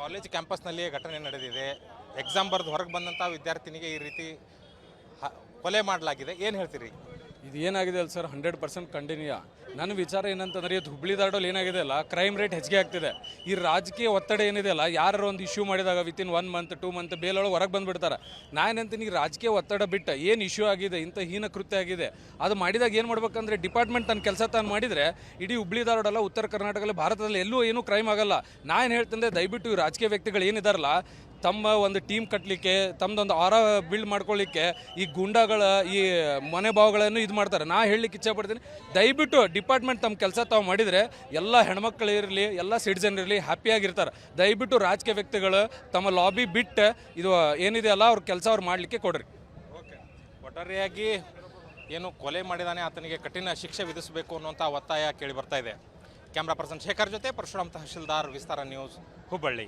College ಕ್ಯಾಂಪಸ್ನಲ್ಲಿ ಘಟನೆ ನಡೆದಿದೆ. ಎಕ್ಸಾಮ್ ಬರೆದು ಹೊರಗೆ ಬಂದಂಥ ವಿದ್ಯಾರ್ಥಿನಿಗೆ ಈ ರೀತಿ ಕೊಲೆ ಮಾಡಲಾಗಿದೆ. ಏನು ಹೇಳ್ತೀರಿ? ಇದು ಏನಾಗಿದೆ ಅಲ್ಲ ಸರ್, 100% ಕಂಟಿನ್ಯೂ. ನನ್ನ ವಿಚಾರ ಏನಂತಂದರೆ ಇವತ್ತು ಹುಬ್ಳಿ ಧಾರವಾಡಲ್ಲಿ ಏನಾಗಿದೆ ಅಲ್ಲ, ಕ್ರೈಮ್ ರೇಟ್ ಹೆಚ್ಚಿಗೆ ಆಗ್ತಿದೆ. ಈ ರಾಜಕೀಯ ಒತ್ತಡ ಏನಿದೆ ಅಲ್ಲ, ಯಾರು ಒಂದು ಇಶ್ಯೂ ಮಾಡಿದಾಗ ವಿತಿನ್ 1 ಮಂತ್ 2 ಮಂತ್ ಬೇಲೊಳಗೆ ಹೊರಗೆ ಬಂದುಬಿಡ್ತಾರೆ. ನಾನೇನಂತೀನಿ, ಈ ರಾಜಕೀಯ ಒತ್ತಡ ಬಿಟ್ಟು ಏನು ಇಶ್ಯೂ ಆಗಿದೆ, ಇಂಥ ಹೀನ ಕೃತ್ಯ ಆಗಿದೆ, ಅದು ಮಾಡಿದಾಗ ಏನು ಮಾಡ್ಬೇಕಂದ್ರೆ ಡಿಪಾರ್ಟ್ಮೆಂಟ್ ತನ್ನ ಕೆಲಸ ತಾನು ಮಾಡಿದರೆ ಇಡೀ ಹುಬ್ಳಿ ಧಾರವಾಡಲ್ಲ, ಉತ್ತರ ಕರ್ನಾಟಕದಲ್ಲಿ, ಭಾರತದಲ್ಲಿ ಎಲ್ಲೂ ಏನೂ ಕ್ರೈಮ್ ಆಗಲ್ಲ. ನಾನು ಹೇಳ್ತಂದ್ರೆ ದಯವಿಟ್ಟು ಈ ರಾಜಕೀಯ ವ್ಯಕ್ತಿಗಳು ಏನಿದಾರಲ್ಲ, ತಮ್ಮ ಒಂದು ಟೀಮ್ ಕಟ್ಟಲಿಕ್ಕೆ, ತಮ್ಮದೊಂದು ಆರ ಬಿಲ್ಡ್ ಮಾಡ್ಕೊಳ್ಳಿಕ್ಕೆ ಈ ಗುಂಡಾಗಳ ಈ ಮನೆ ಭಾವಗಳನ್ನು ಇದು ಮಾಡ್ತಾರೆ. ನಾ ಹೇಳಲಿಕ್ಕೆ ಇಚ್ಛೆಪಡ್ತೀನಿ, ದಯವಿಟ್ಟು ಡಿಪಾರ್ಟ್ಮೆಂಟ್ ತಮ್ಮ ಕೆಲಸ ತಾವು ಮಾಡಿದರೆ ಎಲ್ಲ ಹೆಣ್ಮಕ್ಳು ಇರಲಿ, ಎಲ್ಲ ಸಿಟಿಜನ್ ಇರಲಿ, ಹ್ಯಾಪಿಯಾಗಿರ್ತಾರೆ. ದಯವಿಟ್ಟು ರಾಜಕೀಯ ವ್ಯಕ್ತಿಗಳು ತಮ್ಮ ಲಾಬಿ ಬಿಟ್ಟು ಇದು ಏನಿದೆ ಅಲ್ಲ ಅವ್ರ ಕೆಲಸ ಅವ್ರು ಮಾಡಲಿಕ್ಕೆ ಕೊಡ್ರಿ. ಓಕೆ, ಒಟ್ಟಾರೆಯಾಗಿ ಏನು ಕೊಲೆ ಮಾಡಿದಾನೆ ಆತನಿಗೆ ಕಠಿಣ ಶಿಕ್ಷೆ ವಿಧಿಸಬೇಕು ಅನ್ನುವಂಥ ಒತ್ತಾಯ ಕೇಳಿ ಬರ್ತಾ ಇದೆ. ಕ್ಯಾಮ್ರಾ ಪರ್ಸನ್ ಶೇಖರ್ ಜೊತೆ ಪರಶುರಾಮ್ ತಹಶೀಲ್ದಾರ್, ವಿಸ್ತಾರ ನ್ಯೂಸ್, ಹುಬ್ಬಳ್ಳಿ.